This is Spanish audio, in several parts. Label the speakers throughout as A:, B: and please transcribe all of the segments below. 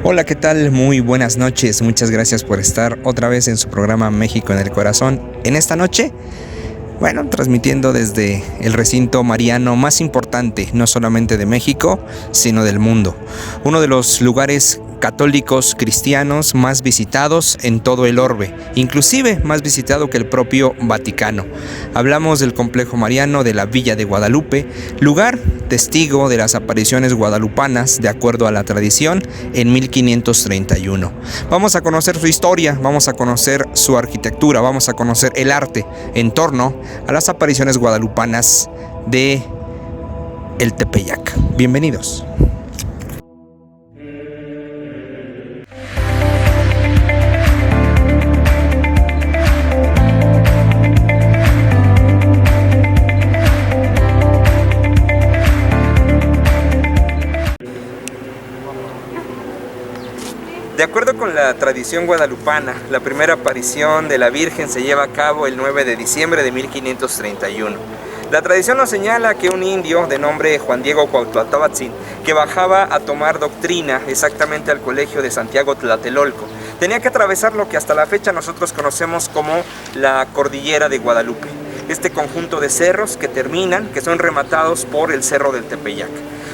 A: Hola, ¿qué tal? Muy buenas noches. Muchas gracias por estar otra vez en su programa México en el Corazón. En esta noche, transmitiendo desde el recinto mariano más importante, no solamente de México, sino del mundo. Uno de los lugares católicos cristianos más visitados en todo el orbe, inclusive más visitado que el propio Vaticano. Hablamos del complejo mariano de la Villa de Guadalupe, lugar testigo de las apariciones guadalupanas de acuerdo a la tradición en 1531. Vamos a conocer su historia, vamos a conocer su arquitectura, vamos a conocer el arte en torno a las apariciones guadalupanas de el Tepeyac. Bienvenidos. De acuerdo con la tradición guadalupana, la primera aparición de la Virgen se lleva a cabo el 9 de diciembre de 1531. La tradición nos señala que un indio de nombre Juan Diego Cuauhtlatoatzin, que bajaba a tomar doctrina exactamente al colegio de Santiago Tlatelolco, tenía que atravesar lo que hasta la fecha nosotros conocemos como la Cordillera de Guadalupe. Este conjunto de cerros que son rematados por el Cerro del Tepeyac.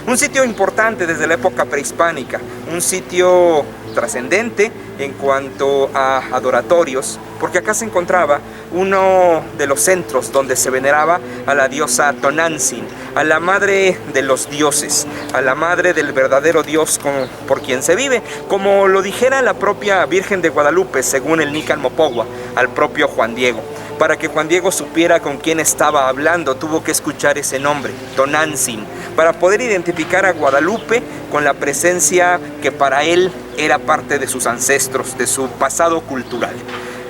A: Un sitio importante desde la época prehispánica, un sitio trascendente en cuanto a adoratorios, porque acá se encontraba uno de los centros donde se veneraba a la diosa Tonantzin, a la madre de los dioses, a la madre del verdadero Dios por quien se vive, como lo dijera la propia Virgen de Guadalupe, según el Nican Mopogua, al propio Juan Diego. Para que Juan Diego supiera con quién estaba hablando, tuvo que escuchar ese nombre, Tonantzin, para poder identificar a Guadalupe con la presencia que para él era parte de sus ancestros, de su pasado cultural.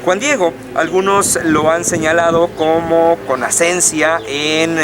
A: Juan Diego, algunos lo han señalado como con asencia en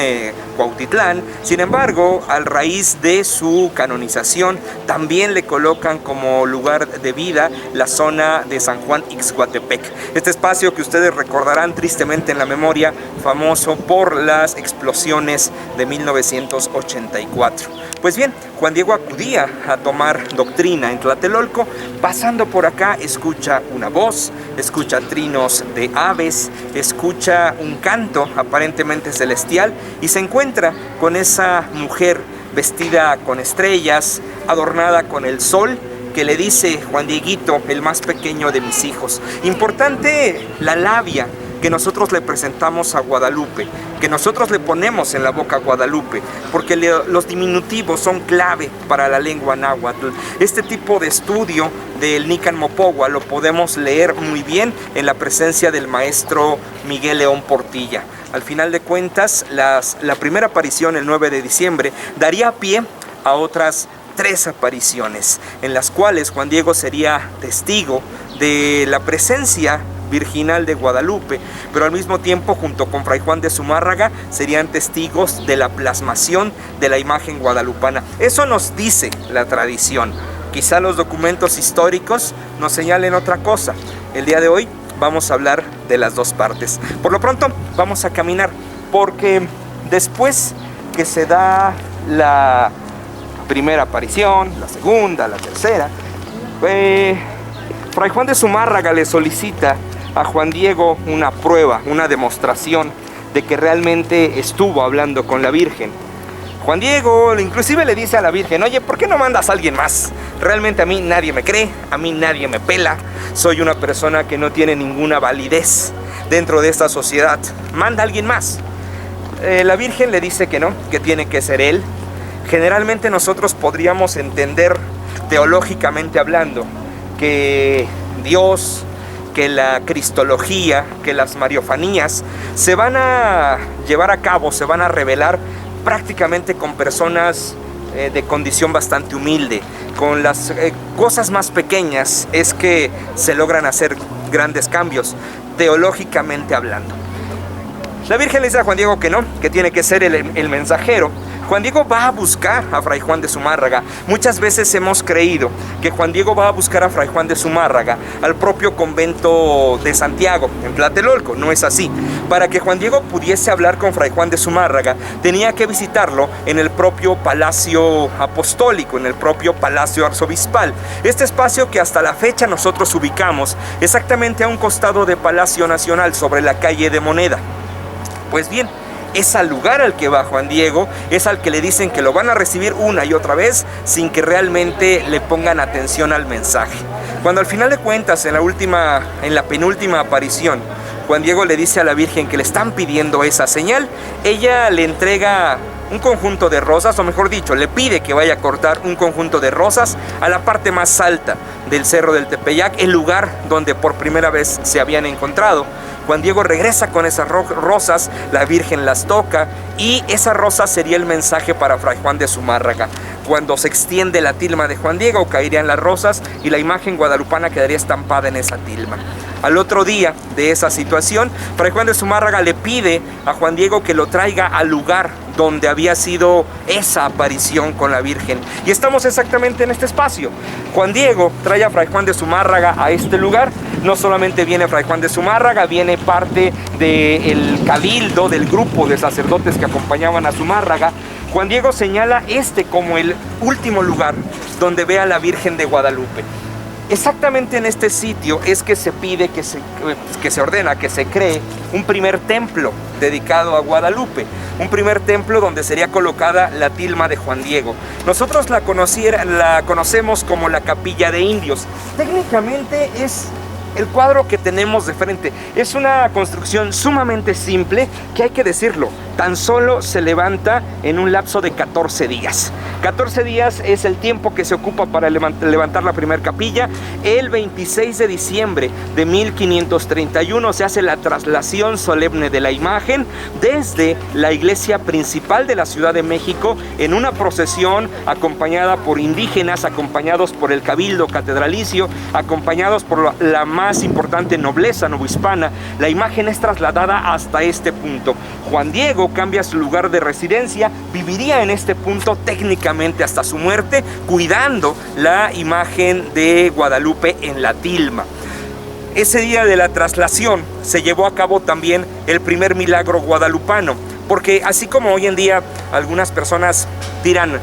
A: Cuautitlán, sin embargo, a raíz de su canonización, también le colocan como lugar de vida la zona de San Juan Ixhuatepec. Este espacio que ustedes recordarán tristemente en la memoria, famoso por las explosiones de 1984. Pues bien, Juan Diego acudía a tomar doctrina en Tlatelolco, pasando por acá escucha una voz, escucha trinos de aves, escucha un canto aparentemente celestial y se encuentra con esa mujer vestida con estrellas, adornada con el sol, que le dice: Juan Dieguito, el más pequeño de mis hijos. Importante la labia que nosotros le presentamos a Guadalupe, que nosotros le ponemos en la boca a Guadalupe, porque los diminutivos son clave para la lengua náhuatl. Este tipo de estudio del Nican Mopogua lo podemos leer muy bien en la presencia del maestro Miguel León Portilla. Al final de cuentas, la primera aparición el 9 de diciembre daría pie a otras 3 apariciones, en las cuales Juan Diego sería testigo de la presencia virginal de Guadalupe, pero al mismo tiempo junto con Fray Juan de Zumárraga serían testigos de la plasmación de la imagen guadalupana. Eso nos dice la tradición. Quizá los documentos históricos nos señalen otra cosa. El día de hoy vamos a hablar de las dos partes. Por lo pronto vamos a caminar, porque después que se da la primera aparición, la segunda, la tercera, Fray Juan de Zumárraga le solicita a Juan Diego una prueba, una demostración de que realmente estuvo hablando con la Virgen. Juan Diego inclusive le dice a la Virgen: oye, ¿por qué no mandas a alguien más? Realmente a mí nadie me cree, a mí nadie me pela, soy una persona que no tiene ninguna validez dentro de esta sociedad, manda a alguien más. La Virgen le dice que no, que tiene que ser él. Generalmente nosotros podríamos entender, teológicamente hablando, que Dios, que la cristología, que las mariofanías se van a llevar a cabo, se van a revelar prácticamente con personas de condición bastante humilde. Con las cosas más pequeñas es que se logran hacer grandes cambios, teológicamente hablando. La Virgen le dice a Juan Diego que no, que tiene que ser el mensajero, Juan Diego va a buscar a Fray Juan de Zumárraga. Muchas veces hemos creído que Juan Diego va a buscar a Fray Juan de Zumárraga al propio convento de Santiago, en Tlatelolco. No es así. Para que Juan Diego pudiese hablar con Fray Juan de Zumárraga, tenía que visitarlo en el propio Palacio Apostólico, en el propio Palacio Arzobispal. Este espacio que hasta la fecha nosotros ubicamos exactamente a un costado de Palacio Nacional, sobre la calle de Moneda. Pues bien, es al lugar al que va Juan Diego, es al que le dicen que lo van a recibir una y otra vez sin que realmente le pongan atención al mensaje. Cuando al final de cuentas, en la penúltima aparición, Juan Diego le dice a la Virgen que le están pidiendo esa señal, ella le entrega un conjunto de rosas, o mejor dicho, le pide que vaya a cortar un conjunto de rosas a la parte más alta del Cerro del Tepeyac, el lugar donde por primera vez se habían encontrado. Juan Diego regresa con esas rosas, la Virgen las toca y esa rosa sería el mensaje para Fray Juan de Zumárraga. Cuando se extiende la tilma de Juan Diego, caerían las rosas y la imagen guadalupana quedaría estampada en esa tilma. Al otro día de esa situación, Fray Juan de Zumárraga le pide a Juan Diego que lo traiga al lugar donde había sido esa aparición con la Virgen. Y estamos exactamente en este espacio. Juan Diego trae a Fray Juan de Zumárraga a este lugar. No solamente viene Fray Juan de Zumárraga, viene parte del cabildo, del grupo de sacerdotes que acompañaban a Zumárraga. Juan Diego señala este como el último lugar donde ve a la Virgen de Guadalupe. Exactamente en este sitio es que se pide, que se ordena, que se cree un primer templo dedicado a Guadalupe, un primer templo donde sería colocada la tilma de Juan Diego. Nosotros la conocemos como la Capilla de Indios. Técnicamente es el cuadro que tenemos de frente. Es una construcción sumamente simple que, hay que decirlo, tan solo se levanta en un lapso de 14 días. 14 días es el tiempo que se ocupa para levantar la primera capilla. El 26 de diciembre de 1531 se hace la traslación solemne de la imagen desde la iglesia principal de la Ciudad de México en una procesión acompañada por indígenas, acompañados por el cabildo catedralicio, acompañados por la más importante nobleza novohispana. La imagen es trasladada hasta este punto. Juan Diego cambia su lugar de residencia, viviría en este punto técnicamente hasta su muerte, cuidando la imagen de Guadalupe en la tilma. Ese día de la traslación se llevó a cabo también el primer milagro guadalupano, porque así como hoy en día algunas personas tiran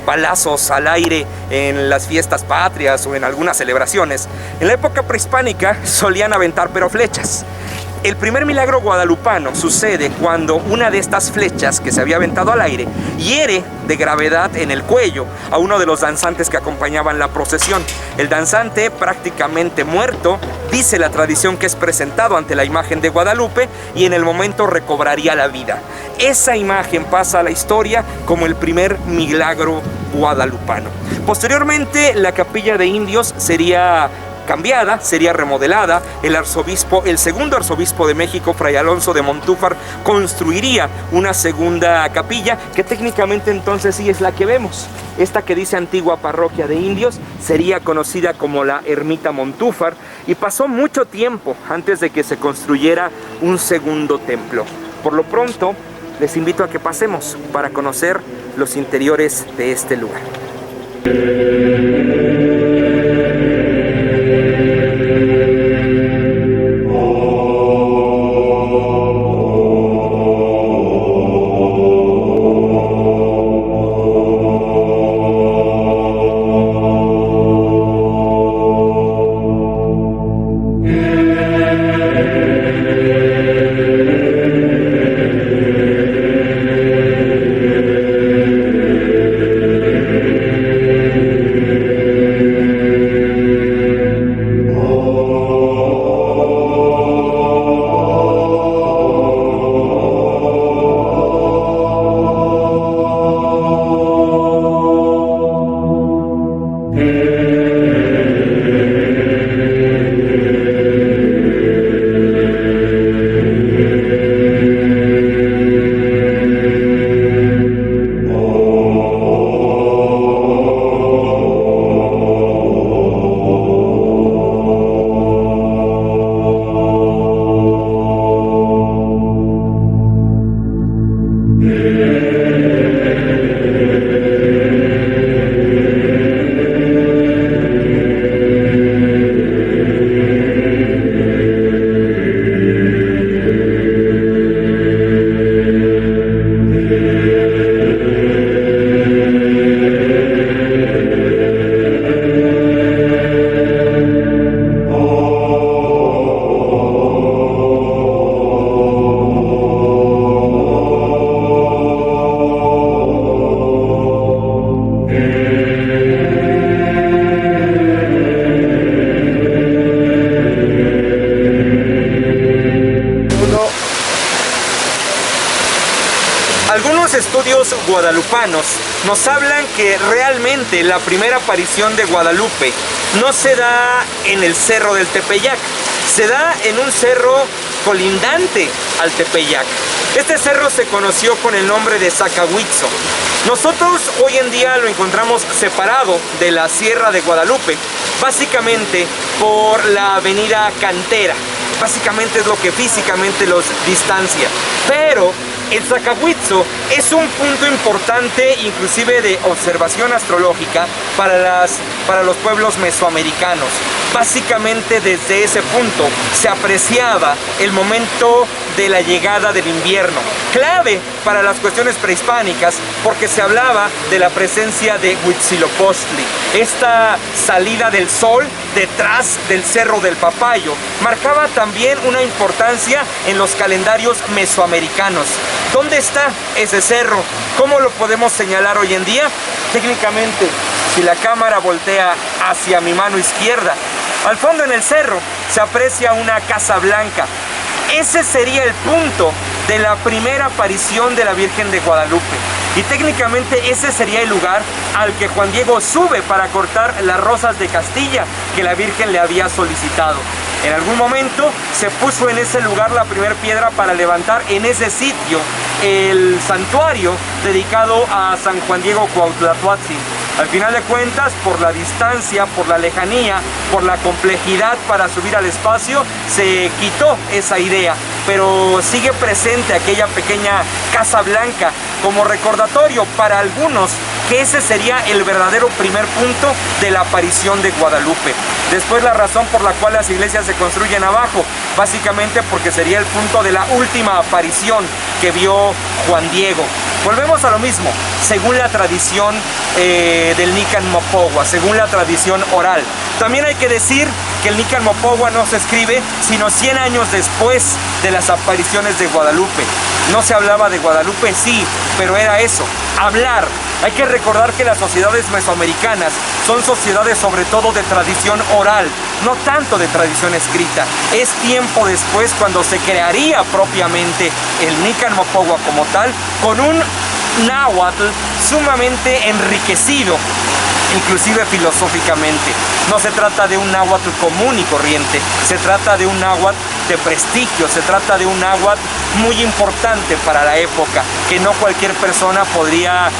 A: balazos al aire en las fiestas patrias o en algunas celebraciones, en la época prehispánica solían aventar pero flechas. El primer milagro guadalupano sucede cuando una de estas flechas que se había aventado al aire hiere de gravedad en el cuello a uno de los danzantes que acompañaban la procesión. El danzante, prácticamente muerto, dice la tradición que es presentado ante la imagen de Guadalupe y en el momento recobraría la vida. Esa imagen pasa a la historia como el primer milagro guadalupano. Posteriormente, la Capilla de Indios sería cambiada, sería remodelada. El segundo arzobispo de México, Fray Alonso de Montúfar, construiría una segunda capilla que técnicamente entonces sí es la que vemos. Esta que dice Antigua Parroquia de Indios sería conocida como la Ermita Montúfar y pasó mucho tiempo antes de que se construyera un segundo templo. Por lo pronto, les invito a que pasemos para conocer los interiores de este lugar. estudios guadalupanos nos hablan que realmente la primera aparición de Guadalupe no se da en el cerro del Tepeyac, se da en un cerro colindante al Tepeyac. Este cerro se conoció con el nombre de Zacahuitzo. Nosotros hoy en día lo encontramos separado de la Sierra de Guadalupe, básicamente por la avenida Cantera. Básicamente es lo que físicamente los distancia. Pero el Zacahuitzo es un punto importante, inclusive de observación astrológica, para los pueblos mesoamericanos. Básicamente desde ese punto se apreciaba el momento de la llegada del invierno, clave para las cuestiones prehispánicas, porque se hablaba de la presencia de Huitzilopochtli. Esta salida del sol detrás del Cerro del Papayo marcaba también una importancia en los calendarios mesoamericanos. ¿Dónde está ese cerro? ¿Cómo lo podemos señalar hoy en día? Técnicamente, si la cámara voltea hacia mi mano izquierda, al fondo en el cerro se aprecia una casa blanca. Ese sería el punto de la primera aparición de la Virgen de Guadalupe. Y técnicamente ese sería el lugar al que Juan Diego sube para cortar las rosas de Castilla que la Virgen le había solicitado. En algún momento se puso en ese lugar la primera piedra para levantar en ese sitio el santuario dedicado a San Juan Diego Cuauhtlatóatzin. Al final de cuentas, por la distancia, por la lejanía, por la complejidad para subir al espacio, se quitó esa idea, pero sigue presente aquella pequeña Casa Blanca como recordatorio para algunos que ese sería el verdadero primer punto de la aparición de Guadalupe. Después, la razón por la cual las iglesias se construyen abajo, básicamente porque sería el punto de la última aparición que vio Juan Diego. Volvemos a lo mismo, según la tradición del Nican Mopogua, según la tradición oral. También hay que decir que el Nican Mopogua no se escribe sino 100 años después de las apariciones de Guadalupe. No se hablaba de Guadalupe, sí, pero era eso, hablar. Hay que recordar que las sociedades mesoamericanas son sociedades sobre todo de tradición oral, no tanto de tradición escrita. Es tiempo después cuando se crearía propiamente el Nican Mopogua como tal, con un náhuatl sumamente enriquecido, inclusive filosóficamente. No se trata de un náhuatl común y corriente, se trata de un náhuatl de prestigio, se trata de un náhuatl muy importante para la época, que no cualquier persona podría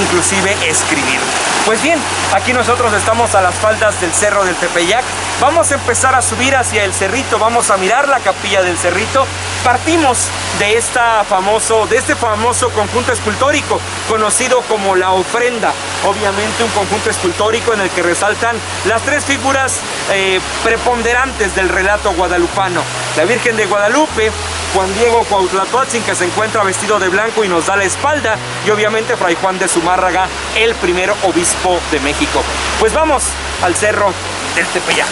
A: inclusive escribir. Pues bien, aquí nosotros estamos a las faldas del Cerro del Tepeyac. Vamos a empezar a subir hacia el cerrito, vamos a mirar la capilla del cerrito. Partimos de este famoso conjunto escultórico conocido como la ofrenda. Obviamente un conjunto escultórico en el que resaltan las tres figuras preponderantes del relato guadalupano: la Virgen de Guadalupe, Juan Diego Cuauhtlatóatzin, que se encuentra vestido de blanco y nos da la espalda, y obviamente Fray Juan de Zumárraga, el primer obispo de México. Pues vamos al Cerro del Tepeyac.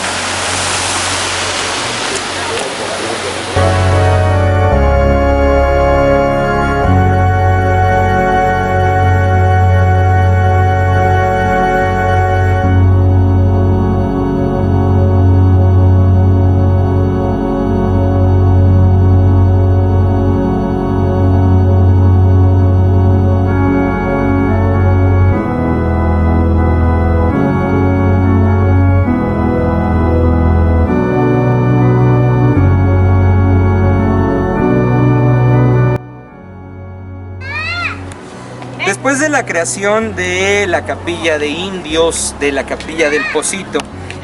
A: Después de la creación de la capilla de indios, de la capilla del Pocito,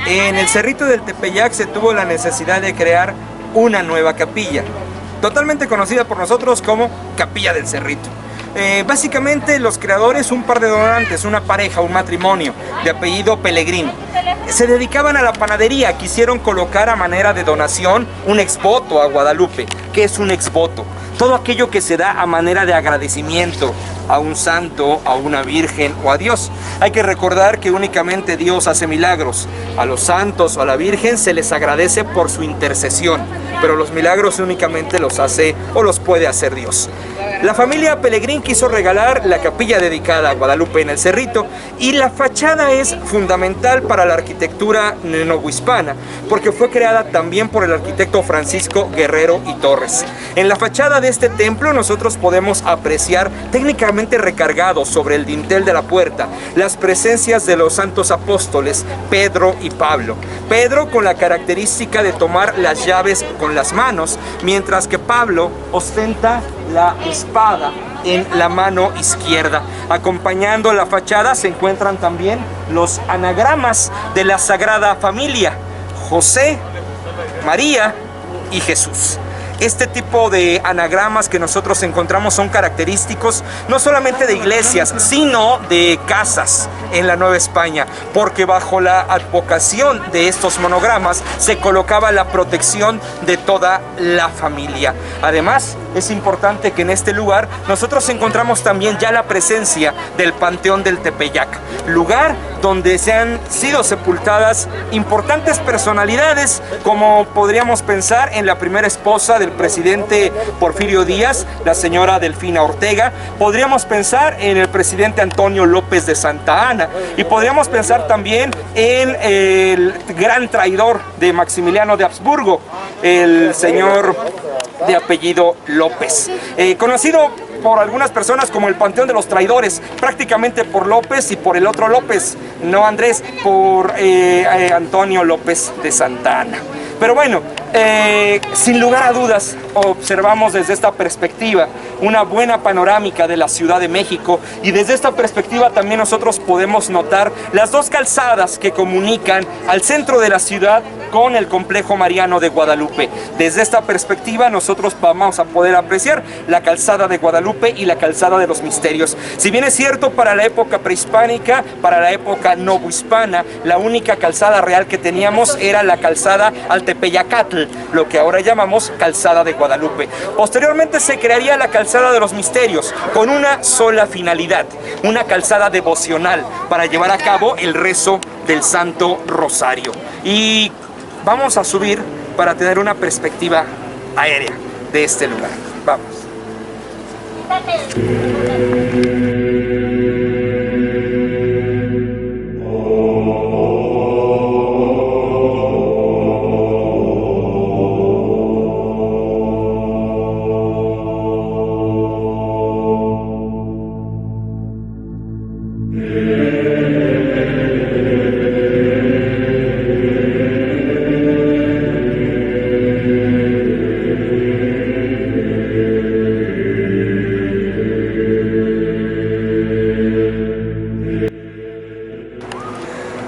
A: en el Cerrito del Tepeyac se tuvo la necesidad de crear una nueva capilla, totalmente conocida por nosotros como Capilla del Cerrito. Básicamente los creadores, un par de donantes, una pareja, un matrimonio de apellido Pellegrín, se dedicaban a la panadería. Quisieron colocar a manera de donación un exvoto a Guadalupe. ¿Qué es un exvoto? Todo aquello que se da a manera de agradecimiento a un santo, a una virgen o a Dios. Hay que recordar que únicamente Dios hace milagros. A los santos o a la virgen se les agradece por su intercesión, pero los milagros únicamente los hace o los puede hacer Dios. La familia Pelegrín quiso regalar la capilla dedicada a Guadalupe en el Cerrito, y la fachada es fundamental para la arquitectura novohispana porque fue creada también por el arquitecto Francisco Guerrero y Torres. En la fachada de este templo nosotros podemos apreciar, técnicamente recargado sobre el dintel de la puerta, las presencias de los santos apóstoles Pedro y Pablo. Pedro con la característica de tomar las llaves con las manos, mientras que Pablo ostenta la espada en la mano izquierda. Acompañando la fachada se encuentran también los anagramas de la Sagrada Familia: José, María y Jesús. Este tipo de anagramas que nosotros encontramos son característicos no solamente de iglesias, sino de casas en la Nueva España, porque bajo la advocación de estos monogramas se colocaba la protección de toda la familia. Además, es importante que en este lugar nosotros encontramos también ya la presencia del Panteón del Tepeyac, lugar donde se han sido sepultadas importantes personalidades, como podríamos pensar en la primera esposa del presidente Porfirio Díaz, la señora Delfina Ortega. Podríamos pensar en el presidente Antonio López de Santa Anna, y podríamos pensar también en el gran traidor de Maximiliano de Habsburgo, el señor de apellido López, conocido por algunas personas como el Panteón de los Traidores, prácticamente por López y por el otro López, no Andrés, por Antonio López de Santa Anna. Pero bueno, sin lugar a dudas, observamos desde esta perspectiva una buena panorámica de la Ciudad de México, y desde esta perspectiva también nosotros podemos notar las dos calzadas que comunican al centro de la ciudad con el complejo mariano de Guadalupe. Desde esta perspectiva nosotros vamos a poder apreciar la calzada de Guadalupe y la calzada de los Misterios. Si bien es cierto, para la época prehispánica, para la época novohispana, la única calzada real que teníamos era la calzada al Tepeyacatl, lo que ahora llamamos calzada de Guadalupe. Posteriormente se crearía la calzada de los Misterios con una sola finalidad: una calzada devocional para llevar a cabo el rezo del Santo Rosario. Y vamos a subir para tener una perspectiva aérea de este lugar. Vamos.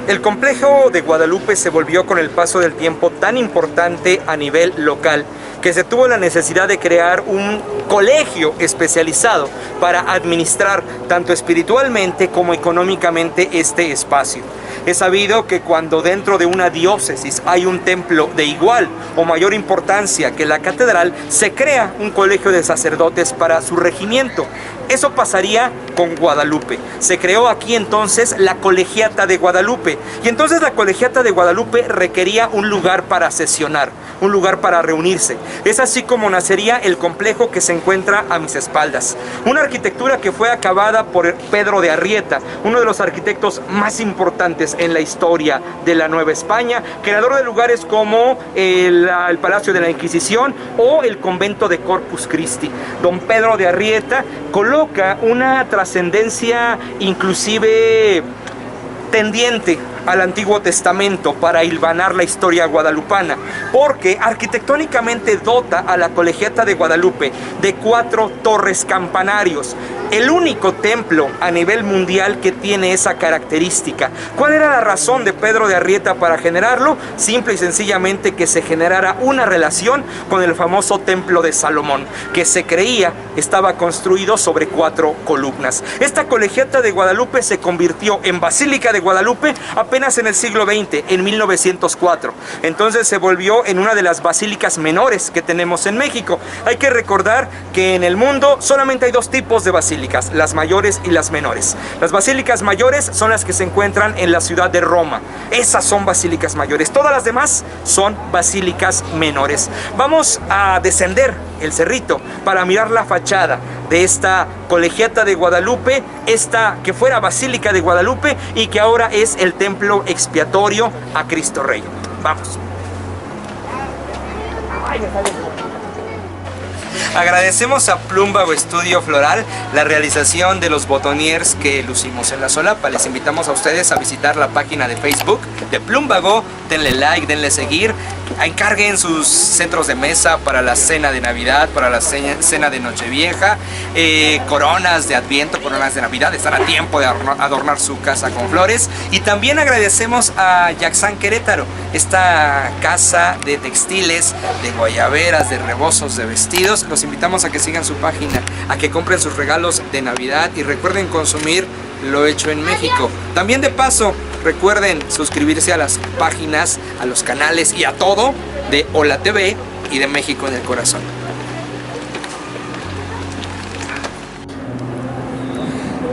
A: El complejo de Guadalupe se volvió con el paso del tiempo tan importante a nivel local que se tuvo la necesidad de crear un colegio especializado para administrar tanto espiritualmente como económicamente este espacio. Es sabido que cuando dentro de una diócesis hay un templo de igual o mayor importancia que la catedral, se crea un colegio de sacerdotes para su regimiento. Eso pasaría con Guadalupe. Se creó aquí entonces la Colegiata de Guadalupe, y entonces la Colegiata de Guadalupe requería un lugar para sesionar, un lugar para reunirse. Es así como nacería el complejo que se encuentra a mis espaldas. Una arquitectura que fue acabada por Pedro de Arrieta, uno de los arquitectos más importantes en la historia de la Nueva España, creador de lugares como el Palacio de la Inquisición o el convento de Corpus Christi. Don Pedro de Arrieta coloca una trascendencia inclusive tendiente al Antiguo Testamento para hilvanar la historia guadalupana, porque arquitectónicamente dota a la Colegiata de Guadalupe de 4 torres campanarios, el único templo a nivel mundial que tiene esa característica. ¿Cuál era la razón de Pedro de Arrieta para generarlo? Simple y sencillamente que se generara una relación con el famoso Templo de Salomón, que se creía estaba construido sobre 4 columnas. Esta Colegiata de Guadalupe se convirtió en Basílica de Guadalupe apenas en el siglo XX, en 1904. Entonces se volvió en una de las basílicas menores que tenemos en México. Hay que recordar que en el mundo solamente hay 2 tipos de basílicas, las mayores y las menores. Las basílicas mayores son las que se encuentran en la ciudad de Roma. Esas son basílicas mayores. Todas las demás son basílicas menores. Vamos a descender el cerrito para mirar la fachada de esta Colegiata de Guadalupe, esta que fuera Basílica de Guadalupe y que ahora es el templo expiatorio a Cristo Rey. Vamos. Agradecemos a Plumbago Estudio Floral la realización de los botoniers que lucimos en la solapa. Les invitamos a ustedes a visitar la página de Facebook de Plumbago. Denle like, denle seguir. Encarguen sus centros de mesa para la cena de Navidad, para la cena de Nochevieja, coronas de Adviento, coronas de Navidad. Están a tiempo de adornar su casa con flores. Y también agradecemos a Yaxán Querétaro, esta casa de textiles, de guayaberas, de rebozos, de vestidos. Los invitamos a que sigan su página, a que compren sus regalos de Navidad y recuerden consumir lo hecho en México. También de paso, recuerden suscribirse a las páginas, a los canales y a todo de Hola TV y de México en el Corazón.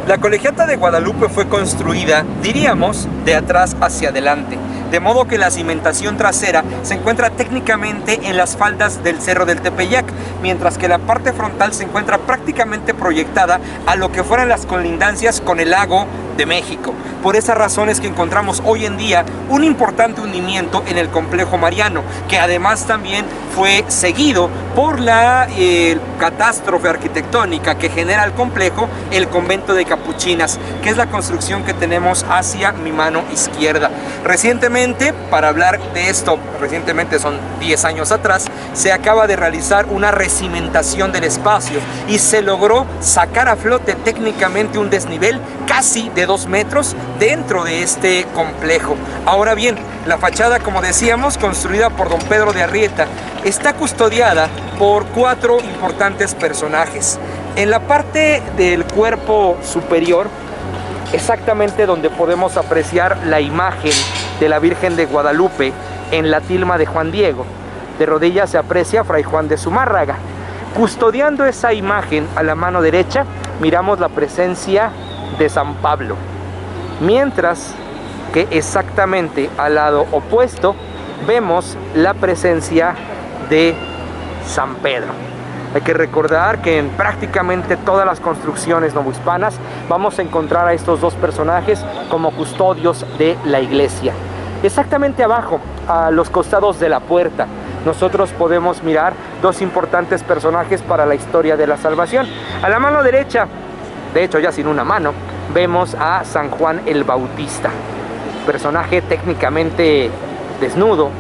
A: La Colegiata de Guadalupe fue construida, diríamos, de atrás hacia adelante, de modo que la cimentación trasera se encuentra técnicamente en las faldas del Cerro del Tepeyac, mientras que la parte frontal se encuentra prácticamente proyectada a lo que fueran las colindancias con el lago de México. Por esa razón es que encontramos hoy en día un importante hundimiento en el complejo mariano, que además también fue seguido por la catástrofe arquitectónica que genera el complejo, el convento de Capuchinas, que es la construcción que tenemos hacia mi mano izquierda. Recientemente, para hablar de esto, recientemente son 10 años atrás, se acaba de realizar una recimentación del espacio y se logró sacar a flote técnicamente un desnivel casi de 2 metros dentro de este complejo. Ahora bien, la fachada, como decíamos, construida por don Pedro de Arrieta, está custodiada por 4 importantes personajes. En la parte del cuerpo superior, exactamente donde podemos apreciar la imagen de la Virgen de Guadalupe en la tilma de Juan Diego, de rodillas se aprecia Fray Juan de Zumárraga. Custodiando esa imagen a la mano derecha, miramos la presencia de San Pablo, mientras que exactamente al lado opuesto vemos la presencia de San Pedro. Hay que recordar que en prácticamente todas las construcciones novohispanas vamos a encontrar a estos dos personajes como custodios de la iglesia. Exactamente abajo, a los costados de la puerta, nosotros podemos mirar 2 importantes personajes para la historia de la salvación. A la mano derecha, de hecho ya sin una mano, vemos a San Juan el Bautista, personaje técnicamente desnudo,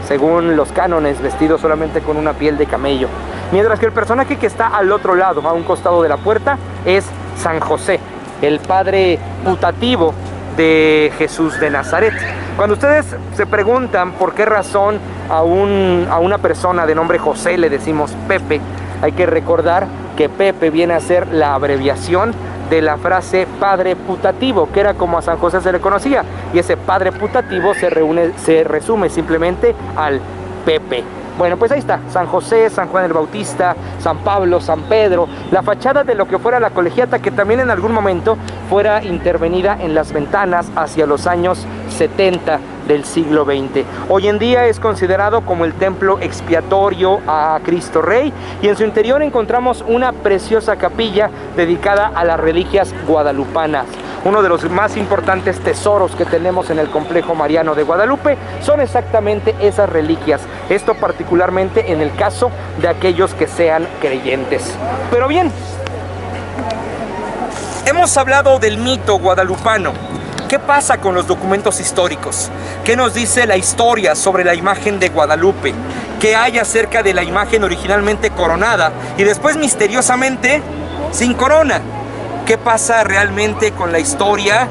A: según los cánones, vestido solamente con una piel de camello. Mientras que el personaje que está al otro lado, a un costado de la puerta, es San José, el padre putativo de Jesús de Nazaret. Cuando ustedes se preguntan por qué razón a una persona de nombre José le decimos Pepe, hay que recordar que Pepe viene a ser la abreviación de la frase padre putativo, que era como a San José se le conocía, y ese padre putativo se resume simplemente al Pepe. Bueno, pues ahí está, San José, San Juan el Bautista, San Pablo, San Pedro, la fachada de lo que fuera la colegiata, que también en algún momento fuera intervenida en las ventanas hacia los años 70 del siglo XX. Hoy en día es considerado como el templo expiatorio a Cristo Rey, y en su interior encontramos una preciosa capilla dedicada a las reliquias guadalupanas. Uno de los más importantes tesoros que tenemos en el complejo mariano de Guadalupe son exactamente esas reliquias. Esto particularmente en el caso de aquellos que sean creyentes. Pero bien, hemos hablado del mito guadalupano. ¿Qué pasa con los documentos históricos? ¿Qué nos dice la historia sobre la imagen de Guadalupe? ¿Qué hay acerca de la imagen originalmente coronada y después misteriosamente sin corona? ¿Qué pasa realmente con la historia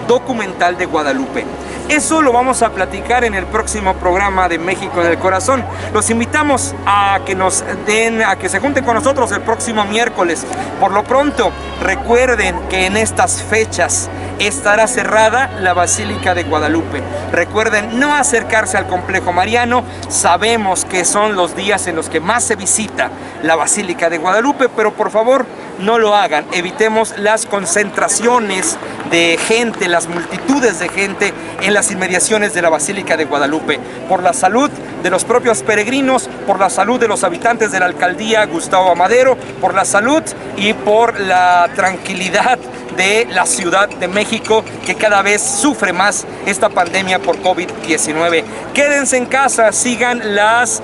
A: documental de Guadalupe? Eso lo vamos a platicar en el próximo programa de México en el Corazón. Los invitamos a que se junten con nosotros el próximo miércoles. Por lo pronto, recuerden que en estas fechas estará cerrada la Basílica de Guadalupe. Recuerden no acercarse al complejo mariano. Sabemos que son los días en los que más se visita la Basílica de Guadalupe, pero por favor no lo hagan. Evitemos las concentraciones de gente, las multitudes de gente en las inmediaciones de la Basílica de Guadalupe. Por la salud de los propios peregrinos, por la salud de los habitantes de la alcaldía Gustavo Amadero, por la salud y por la tranquilidad de la Ciudad de México, que cada vez sufre más esta pandemia por COVID-19. Quédense en casa, sigan las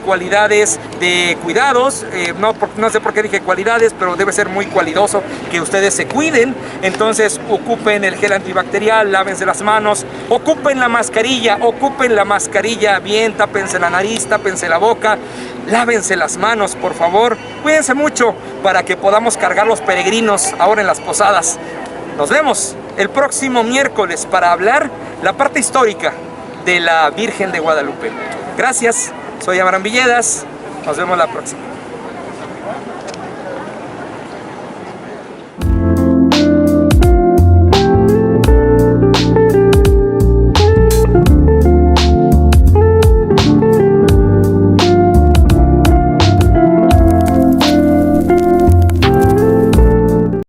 A: cualidades de cuidados, no sé por qué dije cualidades, pero debe ser muy cualidoso que ustedes se cuiden. Entonces ocupen el gel antibacterial, lávense las manos, ocupen la mascarilla bien, tápense la nariz, tápense la boca, lávense las manos, por favor, cuídense mucho para que podamos cargar los peregrinos ahora en las posadas. Nos vemos el próximo miércoles para hablar la parte histórica de la Virgen de Guadalupe. Gracias. Soy Abraham Villedas, nos vemos la próxima.